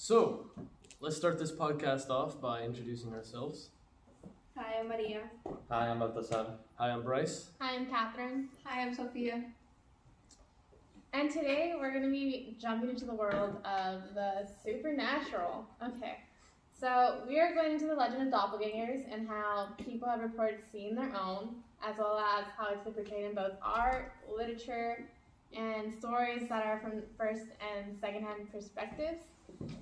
So, let's start this podcast off by introducing ourselves. Hi, I'm Maria. Hi, I'm Baltasar. Hi, I'm Bryce. Hi, I'm Catherine. Hi, I'm Sophia. And today we're going to be jumping into the world of the supernatural. Okay, so we are going into the legend of doppelgangers and how people have reported seeing their own, as well as how it's been portrayed in both art, literature, and stories that are from first and secondhand perspectives,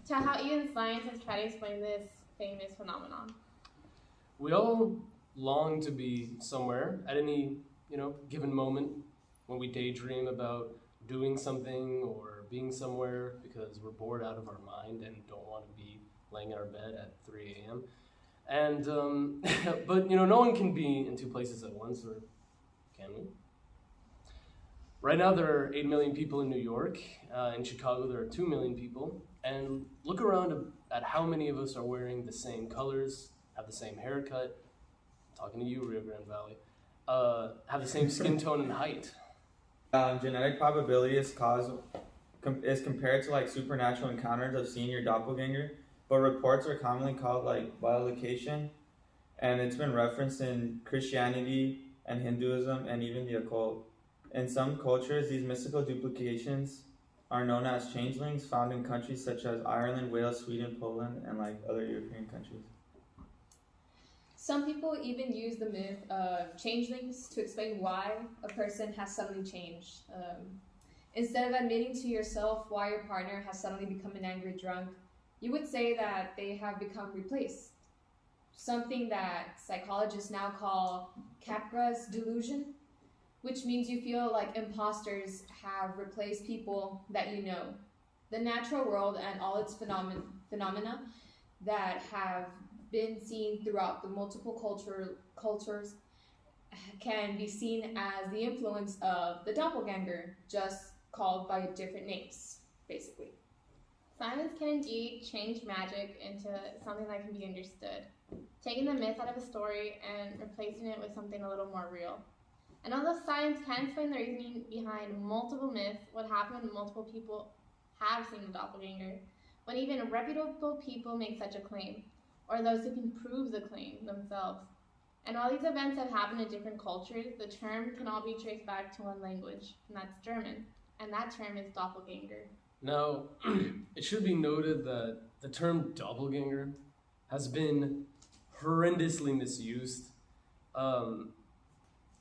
to how even scientists try to explain this famous phenomenon. We all long to be somewhere at any, given moment when we daydream about doing something or being somewhere because we're bored out of our mind and don't want to be laying in our bed at 3 a.m. And, but, no one can be in two places at once, or can we? Right now, there are 8 million people in New York. In Chicago, there are 2 million people. And look around at how many of us are wearing the same colors, have the same haircut, talking to you, Rio Grande Valley, have the same skin tone and height. Genetic probability is compared to like supernatural encounters of seeing your doppelganger, but reports are commonly called like bilocation, and it's been referenced in Christianity and Hinduism and even the occult. In some cultures, these mystical duplications are known as changelings, found in countries such as Ireland, Wales, Sweden, Poland, and like other European countries. Some people even use the myth of changelings to explain why a person has suddenly changed. Instead of admitting to yourself why your partner has suddenly become an angry drunk, you would say that they have become replaced. Something that psychologists now call Capra's delusion, which means you feel like imposters have replaced people that you know. The natural world and all its phenomena that have been seen throughout the multiple cultures can be seen as the influence of the doppelganger, just called by different names, basically. Science can indeed change magic into something that can be understood, taking the myth out of a story and replacing it with something a little more real. And although science can explain the reasoning behind multiple myths, what happens when multiple people have seen a doppelganger, when even reputable people make such a claim, or those who can prove the claim themselves. And while these events have happened in different cultures, the term can all be traced back to one language, and that's German. And that term is doppelganger. Now, it should be noted that the term doppelganger has been horrendously misused.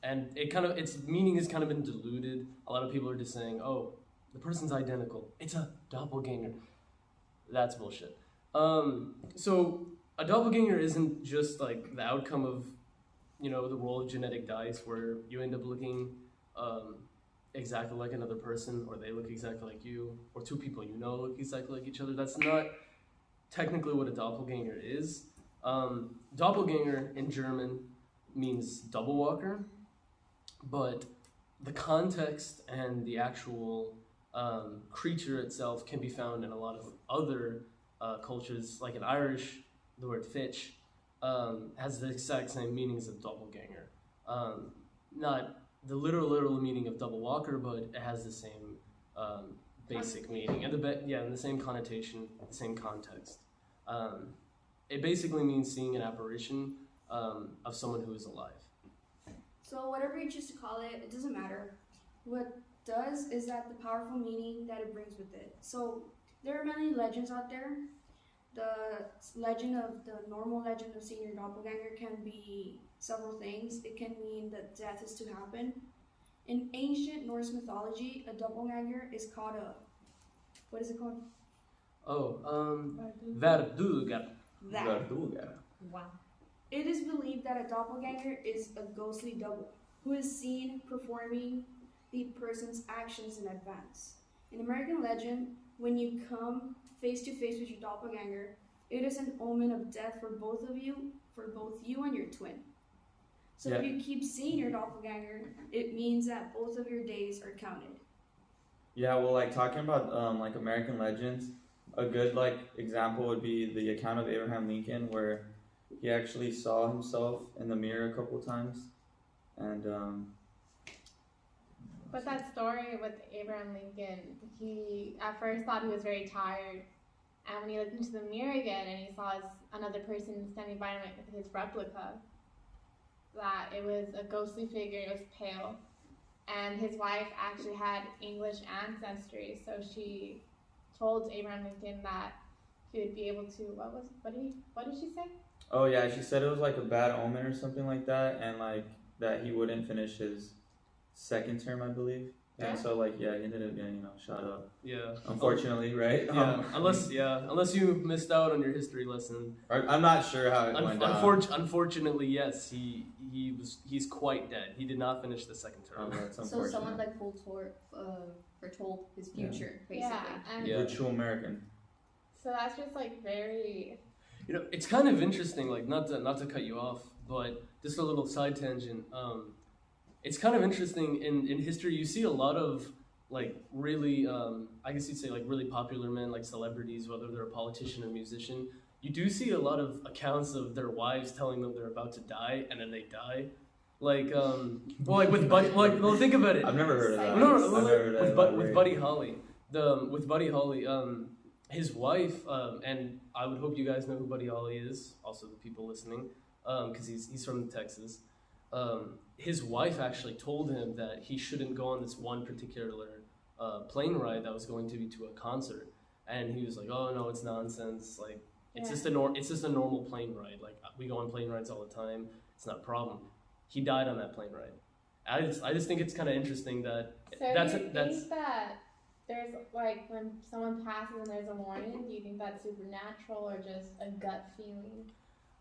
And its meaning has kind of been diluted. A lot of people are just saying, oh, the person's identical. It's a doppelganger. That's bullshit. So a doppelganger isn't just like the outcome of, the roll of genetic dice where you end up looking exactly like another person, or they look exactly like you, or two people look exactly like each other. That's not technically what a doppelganger is. Doppelganger in German means double walker, but the context and the actual creature itself can be found in a lot of other cultures. Like in Irish, the word fitch has the exact same meanings of doppelganger. Not the literal meaning of double walker, but it has the same basic meaning and the same connotation, the same context. It basically means seeing an apparition of someone who is alive. So whatever you choose to call it, it doesn't matter. What does is that the powerful meaning that it brings with it. So there are many legends out there. The normal legend of seeing your doppelganger can be several things. It can mean that death is to happen. In ancient Norse mythology, a doppelganger is called what is it called? Verduga. Verduga. Wow. It is believed that a doppelganger is a ghostly double who is seen performing the person's actions in advance. In American legend, when you come face to face with your doppelganger, it is an omen of death for both you and your twin. So if you keep seeing your doppelganger, it means that both of your days are counted. Yeah, well, like talking about like American legends, a good like example would be the account of Abraham Lincoln, where he actually saw himself in the mirror a couple times, and But that story with Abraham Lincoln, he at first thought he was very tired, And when he looked into the mirror again and he saw another person standing by him with his replica, that it was a ghostly figure, it was pale. And his wife actually had English ancestry, so she told Abraham Lincoln that he would be able to, what did she say? Oh yeah, she said it was like a bad omen or something like that, and like that he wouldn't finish his second term, I believe. And Yeah. so like, yeah, he ended up getting, shot up. Yeah. Unfortunately, right? Yeah. Unless you missed out on your history lesson. I'm not sure how it went down. Unfortunately, yes, he's quite dead. He did not finish the second term. Oh, that's So unfortunate. someone like foretold his future, basically. Yeah, and Yeah. The true American. so that's just like very. It's kind of interesting. Like, not to cut you off, but just a little side tangent. It's kind of interesting in history. You see a lot of like really, I guess you'd say like really popular men, like celebrities, whether they're a politician or musician. You do see a lot of accounts of their wives telling them they're about to die, and then they die. Like, like with Buddy, well, think about it. I've never heard of that. No, I've never heard of that. with Buddy Holly. With Buddy Holly, his wife, and I would hope you guys know who Buddy Holly is. Also, the people listening, because he's from Texas. His wife actually told him that he shouldn't go on this one particular plane ride that was going to be to a concert, and he was like, "Oh no, it's nonsense. Like it's just a normal plane ride. Like we go on plane rides all the time. It's not a problem." He died on that plane ride. I just think it's kind of interesting that So do you think that there's like when someone passes and there's a warning, do you think that's supernatural or just a gut feeling?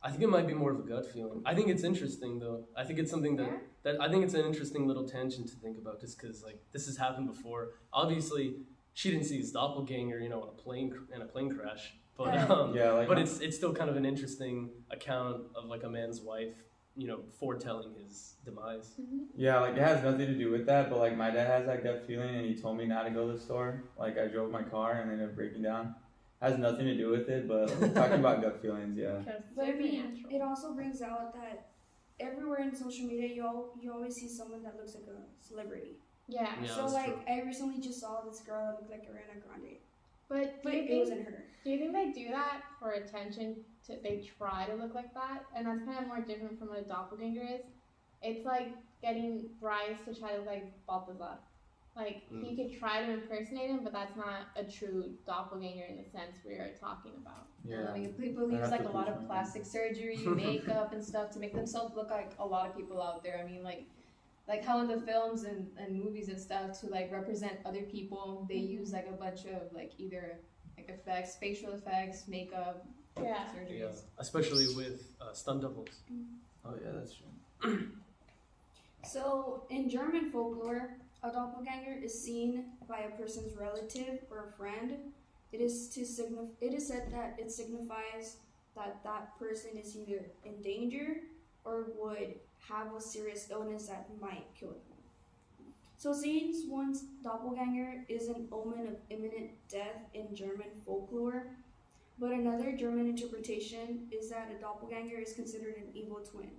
I think it might be more of a gut feeling. I think it's interesting though. I think it's something that I think it's an interesting little tangent to think about, just because like this has happened before. Obviously, she didn't see his doppelganger, in a plane crash, but but it's still kind of an interesting account of like a man's wife, foretelling his demise. Mm-hmm. Yeah, like it has nothing to do with that, but like my dad has that gut feeling, and he told me not to go to the store. Like I drove my car and ended up breaking down. Has nothing to do with it, but talking about gut feelings, yeah. But I mean, it also brings out that everywhere in social media, you always see someone that looks like a celebrity. Yeah. Yeah, So that's like, true. I recently just saw this girl that looked like Ariana Grande, But but it wasn't her. do you think they do that for attention? They try to look like that, and that's kind of more different from what a doppelganger is. It's like getting Bryce to try to look like Balthazar. Like he could try to impersonate him, but that's not a true doppelganger in the sense we are talking about. Yeah. People use have like to a lot push of my plastic surgery, makeup, and stuff to make themselves look like a lot of people out there. I mean, like how in the films and movies and stuff to like represent other people, they use like a bunch of like either like effects, facial effects, makeup, Yeah. surgeries. Yeah, especially with stunt doubles. Oh yeah, that's true. So in German folklore, a doppelganger is seen by a person's relative or a friend. It is said that it signifies that that person is either in danger or would have a serious illness that might kill them. So seeing one's doppelganger is an omen of imminent death in German folklore, but another German interpretation is that a doppelganger is considered an evil twin.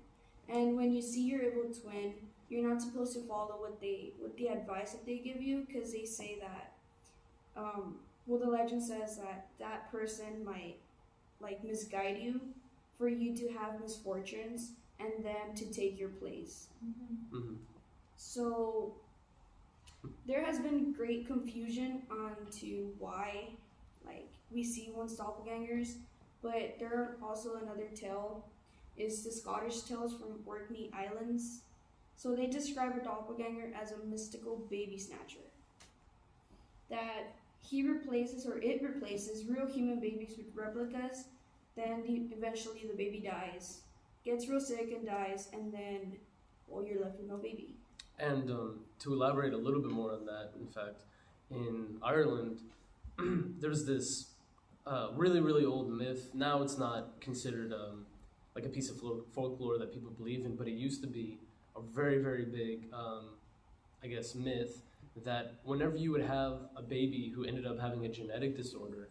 And when you see your evil twin, you're not supposed to follow what the advice that they give you, because they say that, the legend says that person might like misguide you for you to have misfortunes and them to take your place. Mm-hmm. So there has been great confusion on to why like we see one's doppelgangers, but there are also another tale is the Scottish tales from Orkney Islands. So they describe a doppelganger as a mystical baby snatcher. That it replaces real human babies with replicas, then eventually the baby dies, gets real sick and dies, and then, you're left with no baby. And to elaborate a little bit more on that, in fact, in Ireland, there's this really, really old myth. Now it's not considered like a piece of folklore that people believe in, but it used to be a very, very big, I guess, myth that whenever you would have a baby who ended up having a genetic disorder,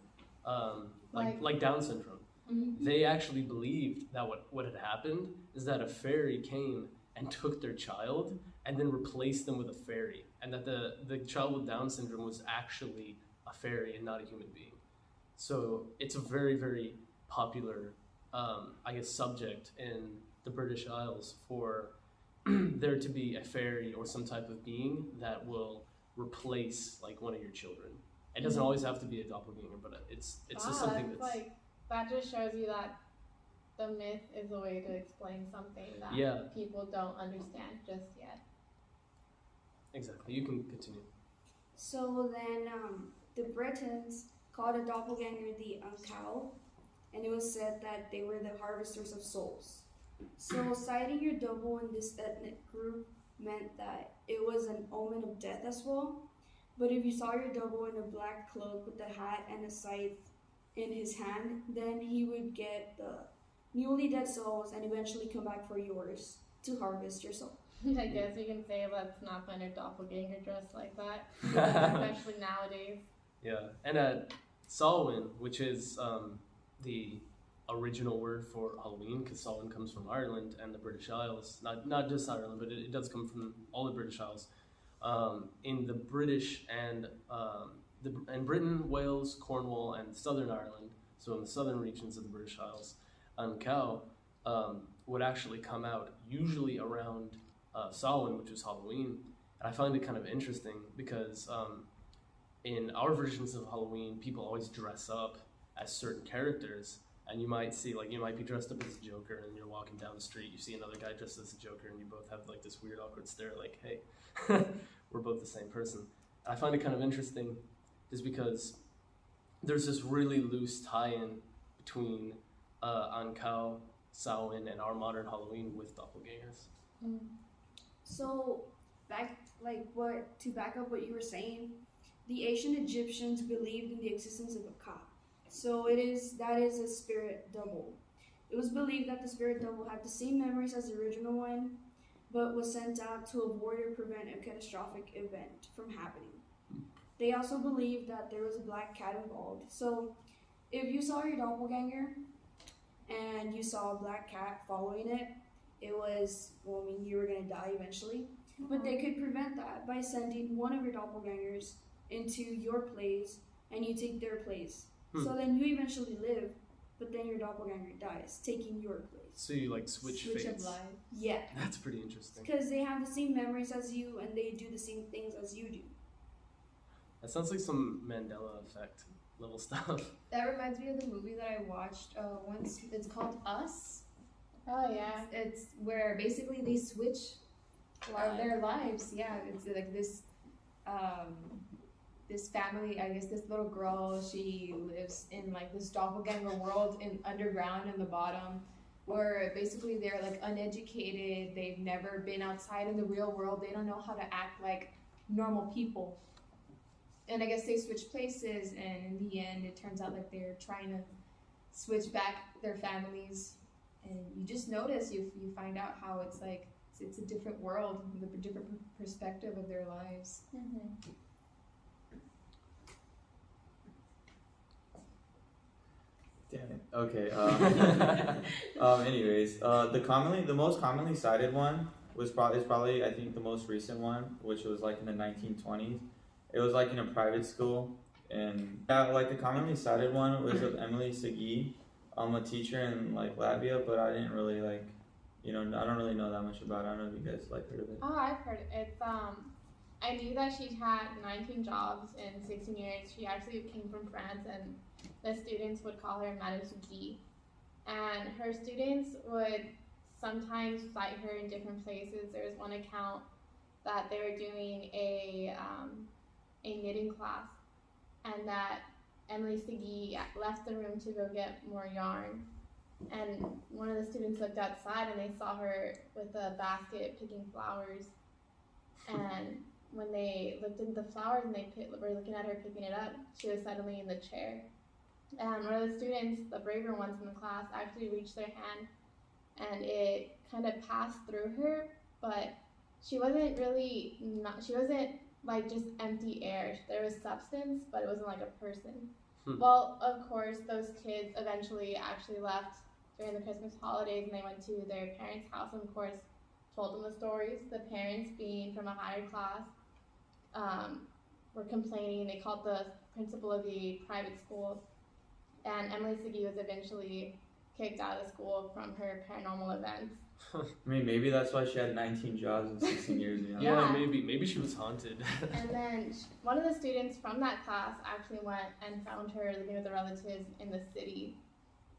like Down syndrome, they actually believed that what had happened is that a fairy came and took their child and then replaced them with a fairy, and that the child with Down syndrome was actually a fairy and not a human being. So it's a very, very popular, I guess, subject in the British Isles for there to be a fairy or some type of being that will replace like one of your children. It doesn't always have to be a doppelganger, but it's just something that's like, that just shows you that the myth is a way to explain something that people don't understand just yet. Exactly. You can continue. So then, the Britons called a doppelganger the Uncow, and it was said that they were the harvesters of souls. So sighting your double in this ethnic group meant that it was an omen of death as well. But if you saw your double in a black cloak with a hat and a scythe in his hand, then he would get the newly dead souls and eventually come back for yours to harvest your soul. I guess you can say let's not find a doppelganger dressed like that, especially nowadays. Yeah, and Samhain, which is the original word for Halloween, because Samhain comes from Ireland and the British Isles. Not just Ireland, but it does come from all the British Isles. In the British and in Britain, Wales, Cornwall, and Southern Ireland, so in the southern regions of the British Isles, cow would actually come out usually around Samhain, which is Halloween. And I find it kind of interesting because in our versions of Halloween, people always dress up as certain characters. And you might see, like, you might be dressed up as a Joker and you're walking down the street, you see another guy dressed as a Joker and you both have like this weird awkward stare like, hey, we're both the same person. And I find it kind of interesting just because there's this really loose tie-in between Ankau, Samhain, and our modern Halloween with doppelgangers. So, to back up what you were saying, the ancient Egyptians believed in the existence of a ka. So that is a spirit double. It was believed that the spirit double had the same memories as the original one, but was sent out to avoid or prevent a catastrophic event from happening. They also believed that there was a black cat involved. So if you saw your doppelganger and you saw a black cat following it, you were going to die eventually. But they could prevent that by sending one of your doppelgangers into your place and you take their place. So then you eventually live, but then your doppelganger dies, taking your place. So you like switch fates. Of life. Yeah. That's pretty interesting. Because they have the same memories as you and they do the same things as you do. That sounds like some Mandela effect level stuff. That reminds me of the movie that I watched once. It's called Us. Oh yeah. It's where basically they switch their lives. Yeah, it's like this this family, I guess this little girl, she lives in like this doppelganger world underground in the bottom, where basically they're like uneducated, they've never been outside in the real world, they don't know how to act like normal people. And I guess they switch places, and in the end it turns out like they're trying to switch back their families, and you just notice, you find out how it's like it's a different world with a different perspective of their lives. Mm-hmm. Damn it. Okay. Anyways, the most commonly cited one is probably I think the most recent one, which was like in the 1920s. It was like in a private school, and like the commonly cited one was of Emily Segui, a teacher in like Latvia, but I didn't really I don't really know that much about it. I don't know if you guys like heard of it. Oh, I've heard it. It's I knew that she'd had 19 jobs in 16 years. She actually came from France, and the students would call her Madame Suki. And her students would sometimes cite her in different places. There was one account that they were doing a knitting class, and that Emily Segui left the room to go get more yarn. And one of the students looked outside and they saw her with a basket picking flowers. And when they looked into the flowers and they were looking at her picking it up, she was suddenly in the chair. And one of the students, the braver ones in the class, actually reached their hand and it kind of passed through her, but she wasn't like just empty air. There was substance, but it wasn't like a person. Well, of course, those kids eventually actually left during the Christmas holidays and they went to their parents' house and, of course, told them the stories. The parents, being from a higher class, were complaining. They called the principal of the private school and Emily Segui was eventually kicked out of the school from her paranormal events. I mean, maybe that's why she had 19 jobs in 16 years. You know? Yeah, Yeah. maybe she was haunted. And then one of the students from that class actually went and found her living with her relatives in the city.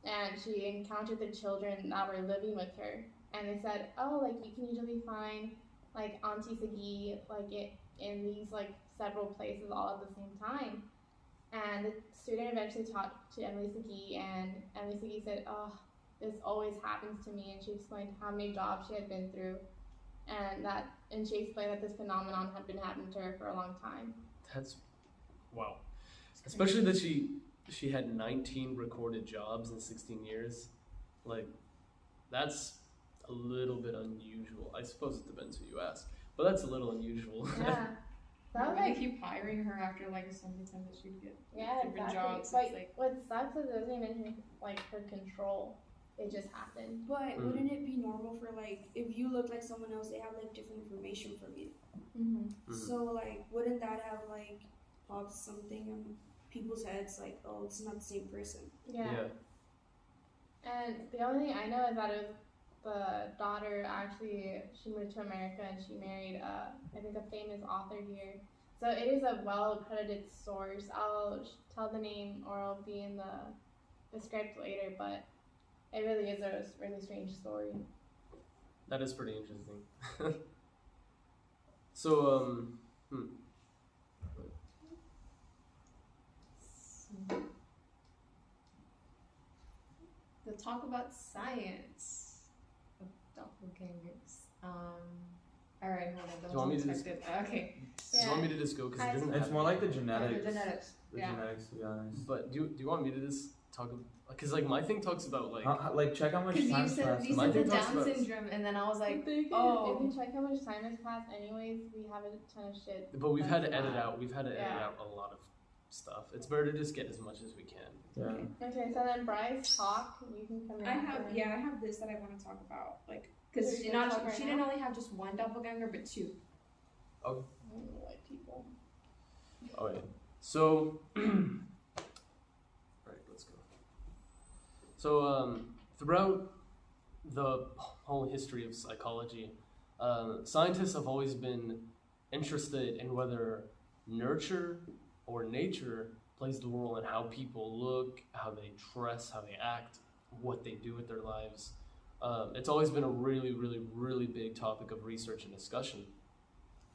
And she encountered the children that were living with her. And they said, oh, like, you can usually find, like, Auntie Segui, like, in these, like, several places all at the same time. And the student eventually talked to Emily Segui, and Emily Segui said, oh, this always happens to me. And she explained how many jobs she had been through. And she explained that this phenomenon had been happening to her for a long time. That's wow. Especially that she had 19 recorded jobs in 16 years. Like, that's a little bit unusual. I suppose it depends who you ask, but that's a little unusual. Yeah. That was Maybe like, they keep hiring her after like a certain time that she'd get yeah, different exactly. jobs. Like, It's like what sucks is it wasn't even like her control. It just happened. But wouldn't it be normal for like if you look like someone else, they have like different information from you? Mm-hmm. So like, wouldn't that have like popped something in people's heads like, oh, it's not the same person? Yeah. And the only thing I know is that it was the daughter actually, she moved to America and she married, I think, a famous author here. So it is a well-credited source. I'll tell the name or it'll be in the script later, but it really is a really strange story. That is pretty interesting. So, the talk about science of doppelgangers. All right, hold on. Do you want me to just- Okay. do you want me to just go? Because it doesn't It's have more like the genetics. The genetics. The Yeah. genetics, to be honest. But do you want me to just talk? Because like my thing talks about like Like, check how much Because time you said passed. you My said the thing talks Down about- syndrome, and then I was like, If you oh. check how much time has passed, anyways, we have a ton of shit. But we've had to That's edit bad. out. We've had to edit Yeah. out a lot of stuff. It's better to just get as much as we can. Yeah. Okay, so then Bryce, talk. You can come in. I have after. I have this that I want to talk about, like, because So she you're gonna talk not right she now? didn't only have just one doppelganger, but two. White people. Okay. So, right, let's go. So, throughout the whole history of psychology, scientists have always been interested in whether nurture or nature plays the role in how people look, how they dress, how they act, what they do with their lives. It's always been a really, really, really big topic of research and discussion,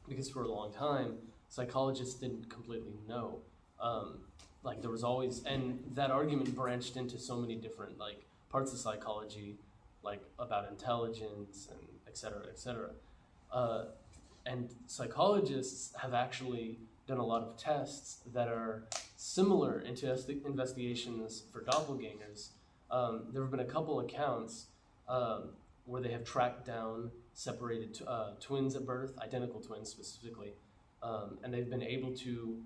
because for a long time, psychologists didn't completely know. Like there was always, and that argument branched into so many different like parts of psychology, like about intelligence and et cetera, et cetera. And psychologists have actually done a lot of tests that are similar into investigations for doppelgangers. There have been a couple accounts where they have tracked down separated twins at birth, identical twins specifically, and they've been able to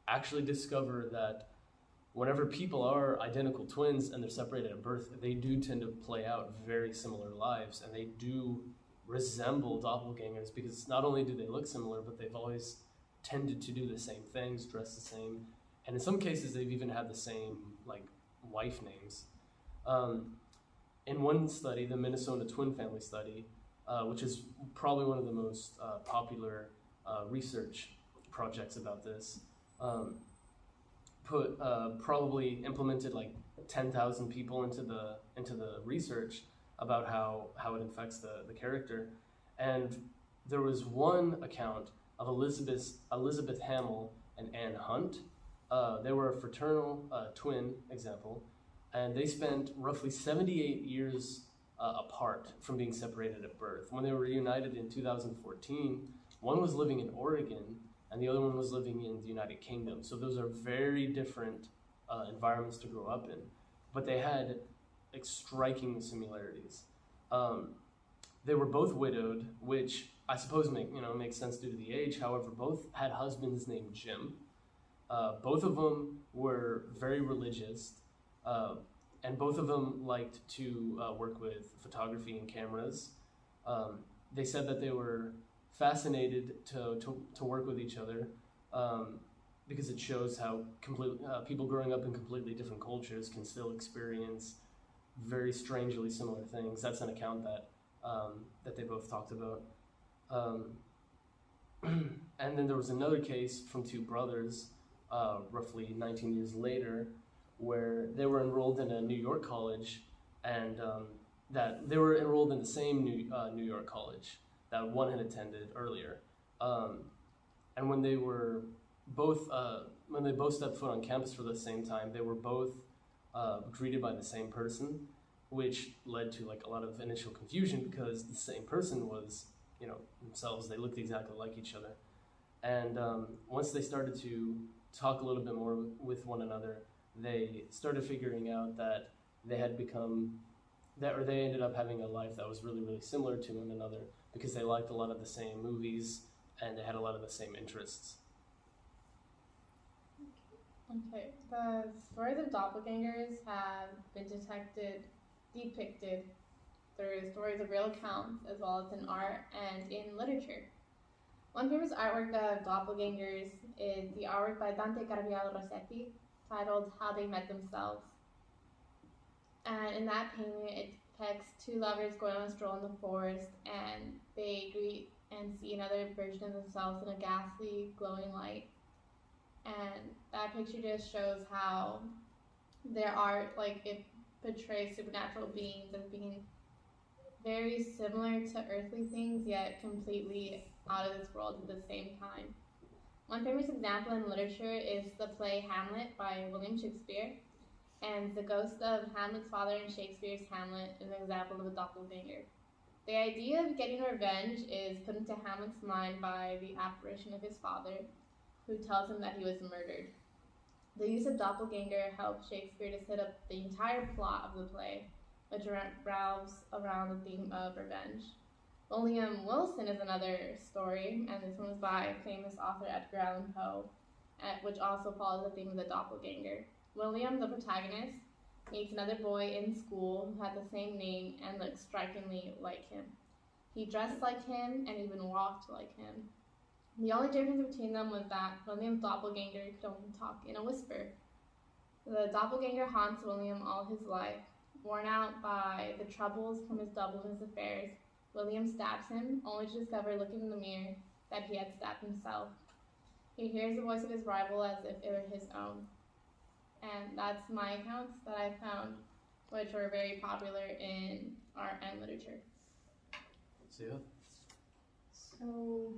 actually discover that whenever people are identical twins and they're separated at birth, they do tend to play out very similar lives, and they do resemble doppelgangers because not only do they look similar, but they've always tended to do the same things, dress the same, and in some cases they've even had the same like wife names. In one study, the Minnesota twin family study, which is probably one of the most popular research projects about this, probably implemented like 10,000 people into the research about how it affects the character, and there was one account of Elizabeth Hamill and Anne Hunt. They were a fraternal twin example, and they spent roughly 78 years apart from being separated at birth. When they were reunited in 2014, one was living in Oregon and the other one was living in the United Kingdom. So those are very different environments to grow up in, but they had striking similarities. They were both widowed, which I suppose makes sense due to the age. However, both had husbands named Jim. Both of them were very religious, and both of them liked to work with photography and cameras. They said that they were fascinated to work with each other, because it shows how people growing up in completely different cultures can still experience very strangely similar things. That's an account that that they both talked about. And then there was another case from two brothers, roughly 19 years later, where they were enrolled in a New York college, and that they were enrolled in the same New York college that one had attended earlier. And when they both stepped foot on campus for the same time, they were both greeted by the same person, which led to like a lot of initial confusion because the same person was, themselves. They looked exactly like each other. And once they started to talk a little bit more with one another, they started figuring out that they ended up having a life that was really, really similar to one another because they liked a lot of the same movies and they had a lot of the same interests. Okay, the stories of doppelgangers have been depicted through stories of real accounts as well as in art and in literature. One famous artwork of doppelgangers is the artwork by Dante Gabriel Rossetti titled How They Met Themselves. And in that painting, it depicts two lovers going on a stroll in the forest, and they greet and see another version of themselves in a ghastly, glowing light. And that picture just shows how their art, it portrays supernatural beings as being very similar to earthly things, yet completely out of this world at the same time. One famous example in literature is the play Hamlet by William Shakespeare, and the ghost of Hamlet's father in Shakespeare's Hamlet is an example of a doppelganger. The idea of getting revenge is put into Hamlet's mind by the apparition of his father, who tells him that he was murdered. The use of doppelganger helped Shakespeare to set up the entire plot of the play, which revolves around the theme of revenge. William Wilson is another story, and this one was by famous author Edgar Allan Poe, which also follows the theme of the doppelganger. William, the protagonist, meets another boy in school who had the same name and looked strikingly like him. He dressed like him and even walked like him. The only difference between them was that William's doppelganger could only talk in a whisper. The doppelganger haunts William all his life. Worn out by the troubles from his double in his affairs, William stabs him, only to discover, looking in the mirror, that he had stabbed himself. He hears the voice of his rival as if it were his own. And that's my accounts that I found, which were very popular in art and literature. So yeah. So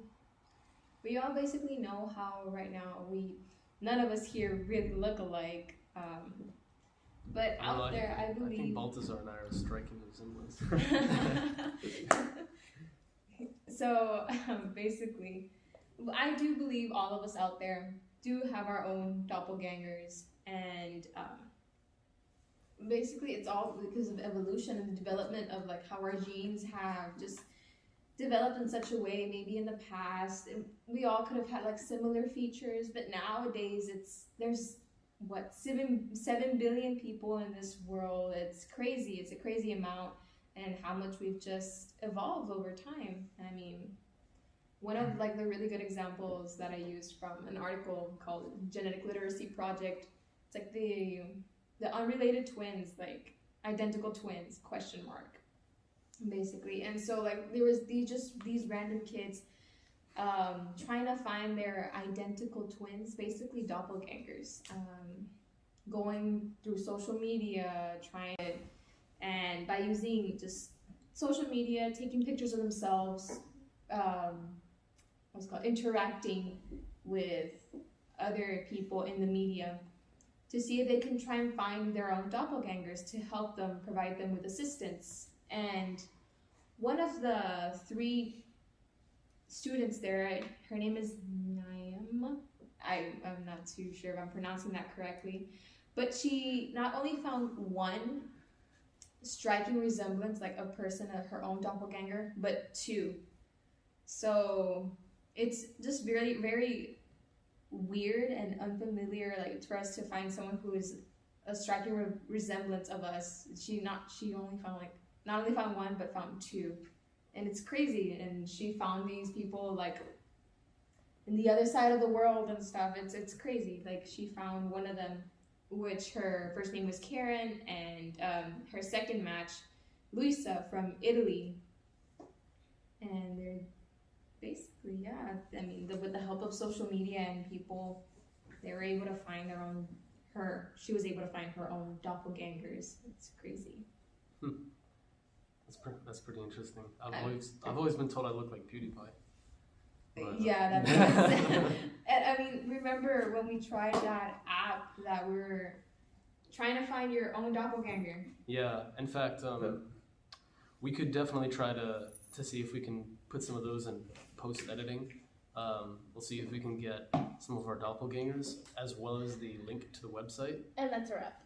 we all basically know how right now none of us here really look alike. But out there, I believe. I think Balthazar and I are striking resemblance. So basically, I do believe all of us out there do have our own doppelgangers, and basically it's all because of evolution and the development of how our genes have just developed in such a way. Maybe in the past we all could have had similar features, but nowadays there's 7 billion people in this world. It's crazy. It's a crazy amount, and how much we've just evolved over time. I mean, one of the really good examples that I used from an article called Genetic Literacy Project, it's the unrelated twins, identical twins, ? Basically. And so there was these random kids trying to find their identical twins, basically doppelgangers, going through social media, and by using just social media, taking pictures of themselves, interacting with other people in the media to see if they can try and find their own doppelgangers to help them, provide them with assistance. And one of the 3 students there, her name is Naim. I'm not too sure if I'm pronouncing that correctly, but she not only found one striking resemblance, a person of her own doppelganger, but 2. So it's just very, very weird and unfamiliar, for us to find someone who is a striking resemblance of us. She only found not only found 1, but found 2. And it's crazy. And she found these people in the other side of the world and stuff. It's crazy. Like, she found one of them, which her first name was Karen, and her second match, Luisa from Italy. And they're basically, yeah, I mean, with the help of social media and people, they were able to find she was able to find her own doppelgangers. It's crazy. That's pretty interesting. I've always been told I look like PewDiePie. But, yeah, that makes sense. And I mean, remember when we tried that app that we were trying to find your own doppelganger? Yeah, in fact, we could definitely try to see if we can put some of those in post-editing. We'll see if we can get some of our doppelgangers, as well as the link to the website. And that's a wrap.